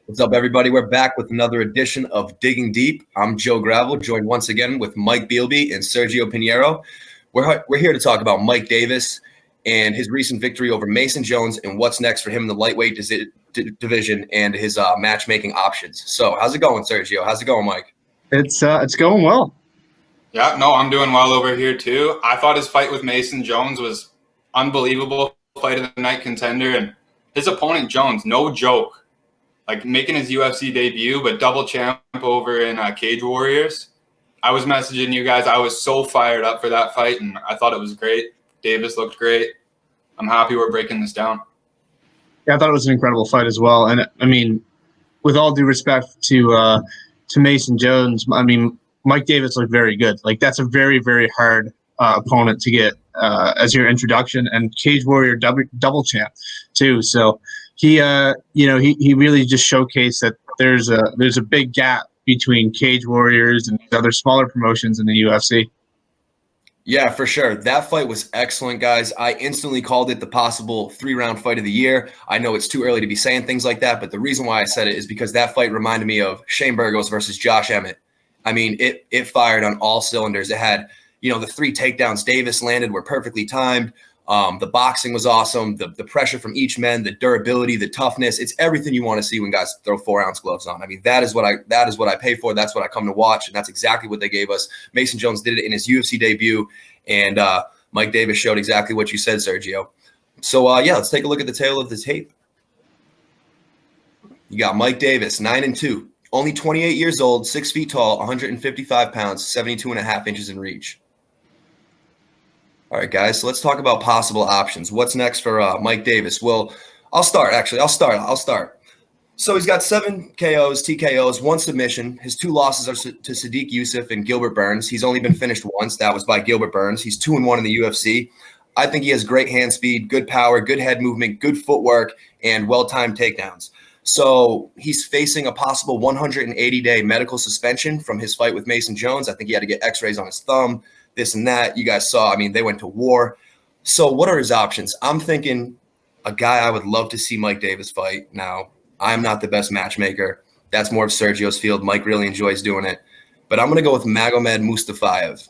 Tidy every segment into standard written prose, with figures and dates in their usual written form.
What's up, everybody? We're back with another edition of Digging Deep. I'm Joe Gravel, joined once again with Mike Bealby and Sergio Pinheiro. We're here to talk about Mike Davis and his recent victory over Mason Jones and what's next for him in the lightweight division and his matchmaking options. So how's it going, Sergio? How's it going, Mike? It's going well. Yeah, no, I'm doing well over here too. I thought his fight with Mason Jones was unbelievable, fight of the night contender, and his opponent Jones, no joke. Like making his UFC debut, but double champ over in Cage Warriors. I was messaging you guys. I was so fired up for that fight, and I thought it was great. Davis looked great. I'm happy we're breaking this down. Yeah, I thought it was an incredible fight as well. And I mean, with all due respect to Mason Jones, I mean, Mike Davis looked very good. Like that's a very, very hard opponent to get as your introduction, and Cage Warrior double champ too. So he really just showcased that there's a big gap between Cage Warriors and other smaller promotions in the UFC. Yeah, for sure. That fight was excellent, guys. I instantly called it the possible 3-round fight of the year. I know it's too early to be saying things like that, but the reason why I said it is because that fight reminded me of Shane Burgos versus Josh Emmett. I mean, it fired on all cylinders. It had, the 3 takedowns Davis landed were perfectly timed. The boxing was awesome. The pressure from each man, the durability, the toughness. It's everything you want to see when guys throw 4-ounce gloves on. I mean, that is what I pay for. That's what I come to watch, and that's exactly what they gave us. Mason Jones did it in his UFC debut, and Mike Davis showed exactly what you said, Sergio. So, let's take a look at the tail of the tape. You got Mike Davis, 9-2, only 28 years old, 6 feet tall, 155 pounds, 72.5 inches in reach. All right, guys, so let's talk about possible options. What's next for Mike Davis? Well, I'll start. So he's got 7 KOs, TKOs, 1 submission. His 2 losses are to Sadiq Youssef and Gilbert Burns. He's only been finished once. That was by Gilbert Burns. He's 2-1 in the UFC. I think he has great hand speed, good power, good head movement, good footwork, and well-timed takedowns. So he's facing a possible 180-day medical suspension from his fight with Mason Jones. I think he had to get x-rays on his thumb, this and that. You guys saw, I mean, they went to war. So what are his options? I'm thinking a guy I would love to see Mike Davis fight. Now, I'm not the best matchmaker. That's more of Sergio's field. Mike really enjoys doing it. But I'm going to go with Magomed Mustafayev.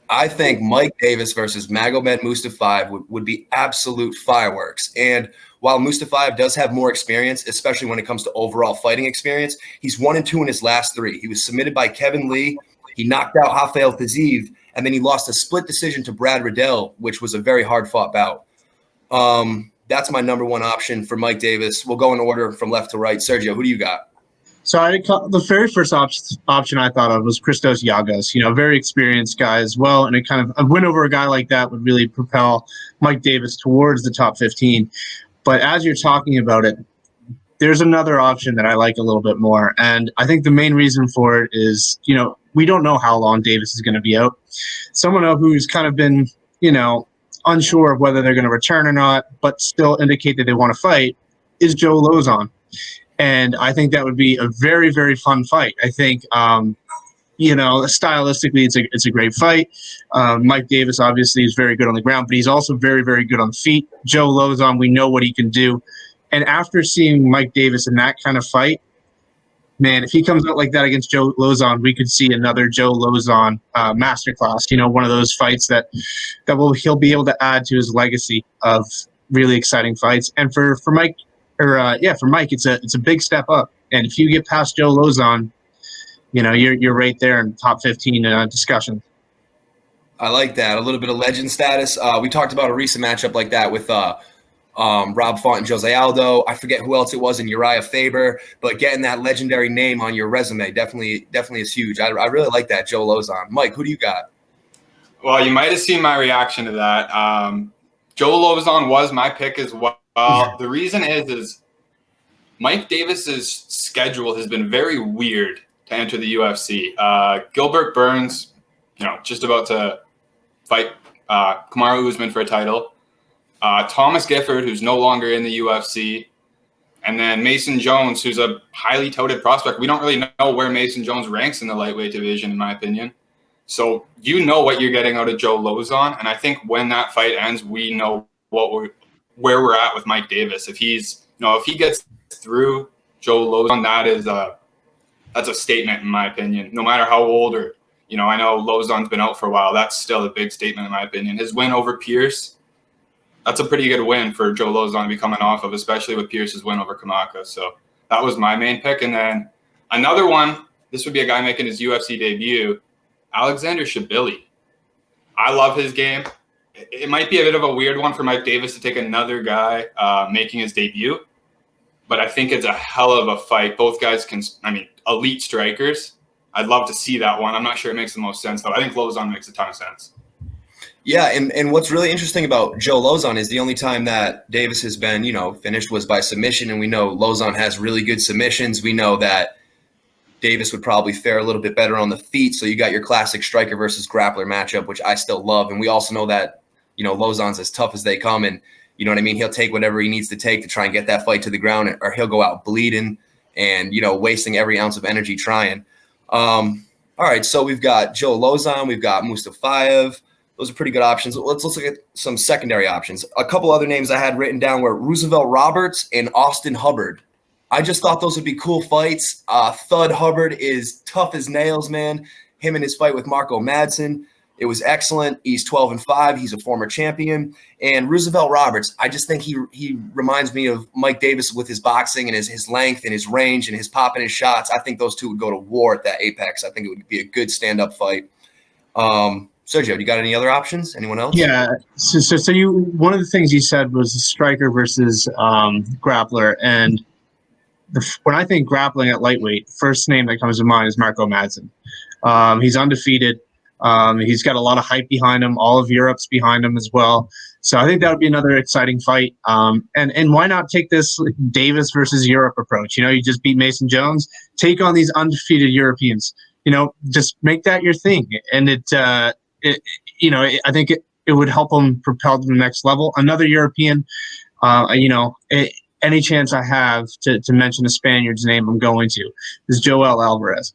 I think Mike Davis versus Magomed Mustafayev would be absolute fireworks. And while Mustafayev does have more experience, especially when it comes to overall fighting experience, he's 1-2 in his last 3. He was submitted by Kevin Lee. He knocked out Rafael Fiziev, and then he lost a split decision to Brad Riddell, which was a very hard-fought bout. That's my number 1 option for Mike Davis. We'll go in order from left to right. Sergio, who do you got? So the very first option I thought of was Christos Giagos, very experienced guy as well. And a win over a guy like that would really propel Mike Davis towards the top 15. But as you're talking about it, there's another option that I like a little bit more. And I think the main reason for it is, we don't know how long Davis is going to be out. Someone who's kind of been, unsure of whether they're going to return or not, but still indicate that they want to fight is Joe Lozon. And I think that would be a very, very fun fight. I think, stylistically, it's a great fight. Mike Davis obviously is very good on the ground, but he's also very, very good on feet. Joe Lozon, we know what he can do. And after seeing Mike Davis in that kind of fight, man, if he comes out like that against Joe Lozon, we could see another Joe Lozon masterclass. One of those fights that he'll be able to add to his legacy of really exciting fights. And for Mike. For Mike, it's a big step up, and if you get past Joe Lozon, you're right there in top 15 discussion. I like that. A little bit of legend status. We talked about a recent matchup like that with Rob Font and Jose Aldo. I forget who else it was in Uriah Faber, but getting that legendary name on your resume definitely is huge. I really like that, Joe Lozon. Mike, who do you got? Well, you might have seen my reaction to that. Joe Lozon was my pick as well. The reason is Mike Davis's schedule has been very weird to enter the UFC. Gilbert Burns, just about to fight Kamaru Usman for a title. Thomas Gifford, who's no longer in the UFC. And then Mason Jones, who's a highly touted prospect. We don't really know where Mason Jones ranks in the lightweight division, in my opinion. So what you're getting out of Joe Lozon. And I think when that fight ends, we know where we're at with Mike Davis. If he gets through Joe Lozon, that's a statement in my opinion. No matter how old or, I know Lozon's been out for a while. That's still a big statement in my opinion. His win over Pierce, that's a pretty good win for Joe Lozon to be coming off of, especially with Pierce's win over Kamaka. So that was my main pick. And then another one, this would be a guy making his UFC debut, Alexander Shabili. I love his game. It might be a bit of a weird one for Mike Davis to take another guy making his debut, but I think it's a hell of a fight. Both guys elite strikers. I'd love to see that one. I'm not sure it makes the most sense, though. I think Lozon makes a ton of sense. Yeah, and what's really interesting about Joe Lozon is the only time that Davis has been, finished was by submission, and we know Lozon has really good submissions. We know that Davis would probably fare a little bit better on the feet, so you got your classic striker versus grappler matchup, which I still love, and we also know that, Lozon's as tough as they come, and you know what I mean? He'll take whatever he needs to take to try and get that fight to the ground, or he'll go out bleeding and, wasting every ounce of energy trying. All right, so we've got Joe Lozon, we've got Mustafayev. Those are pretty good options. Let's look at some secondary options. A couple other names I had written down were Roosevelt Roberts and Austin Hubbard. I just thought those would be cool fights. Thud Hubbard is tough as nails, man. Him and his fight with Marco Madsen, it was excellent. He's 12-5. He's a former champion. And Roosevelt Roberts, I just think he reminds me of Mike Davis with his boxing and his length and his range and his pop and his shots. I think those two would go to war at that apex. I think it would be a good stand-up fight. Sergio, you got any other options? Anyone else? Yeah. So one of the things you said was striker versus grappler, and when I think grappling at lightweight, first name that comes to mind is Marco Madsen. He's undefeated. He's got a lot of hype behind him. All of Europe's behind him as well. So I think that would be another exciting fight. And why not take this Davis versus Europe approach? You just beat Mason Jones, take on these undefeated Europeans. Just make that your thing. And I think it would help him propel to the next level. Another European, any chance I have to mention a Spaniard's name, I'm going to, is Joelle Alvarez.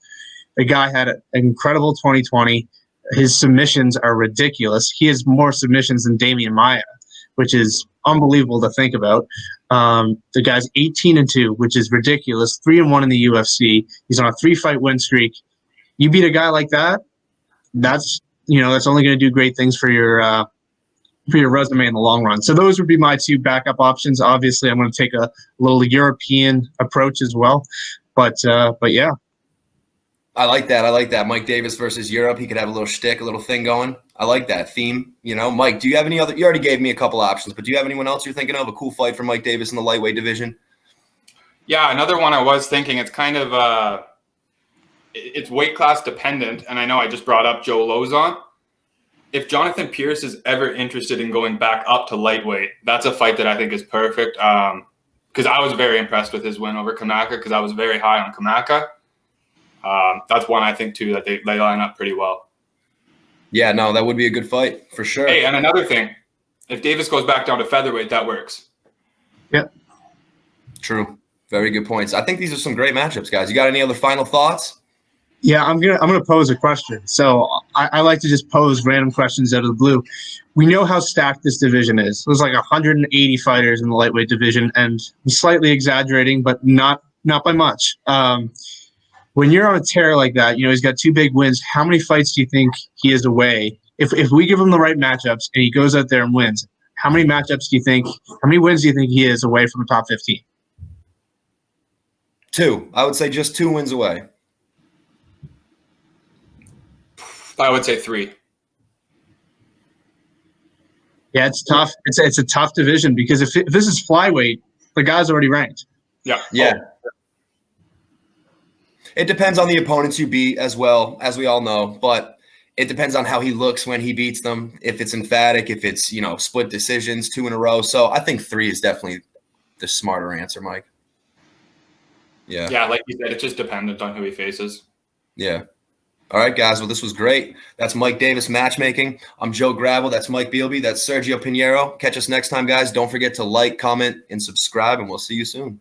The guy had an incredible 2020. His submissions are ridiculous. He has more submissions than Damian Maia, which is unbelievable to think about. The guy's 18-2, which is ridiculous. 3-1 in the UFC. He's on a 3-fight win streak. You beat a guy like that, that's only going to do great things for your resume in the long run. So those would be my two backup options. Obviously, I'm going to take a little European approach as well. But yeah. I like that. Mike Davis versus Europe. He could have a little shtick, a little thing going. I like that theme. Mike, do you have any other? You already gave me a couple options, but do you have anyone else you're thinking of? A cool fight for Mike Davis in the lightweight division? Yeah, another one I was thinking. It's kind of it's weight class dependent, and I know I just brought up Joe Lozon. If Jonathan Pierce is ever interested in going back up to lightweight, that's a fight that I think is perfect. Because I was very impressed with his win over Kamaka, because I was very high on Kamaka. That's one I think too that they line up pretty well. Yeah, no, that would be a good fight for sure. Hey, and another thing, if Davis goes back down to featherweight, that works. Yeah, true. Very good points. I think these are some great matchups, guys. You got any other final thoughts? Yeah, I'm gonna pose a question. So I like to just pose random questions out of the blue. We know how stacked this division is. There's like 180 fighters in the lightweight division, and I'm slightly exaggerating, but not by much. When you're on a tear like that, he's got 2 big wins. How many fights do you think he is away? If we give him the right matchups and he goes out there and wins, how many wins do you think he is away from a top 15? 2. I would say just 2 wins away. I would say 3. Yeah, it's tough. It's a tough division because if this is flyweight, the guy's already ranked. Yeah. Yeah. It depends on the opponents you beat as well, as we all know, but it depends on how he looks when he beats them. If it's emphatic, if it's, split decisions, 2 in a row. So I think 3 is definitely the smarter answer, Mike. Yeah. Yeah, like you said, it's just dependent on who he faces. Yeah. All right, guys. Well, this was great. That's Mike Davis Matchmaking. I'm Joe Gravel. That's Mike Bealby. That's Sergio Pinheiro. Catch us next time, guys. Don't forget to like, comment, and subscribe, and we'll see you soon.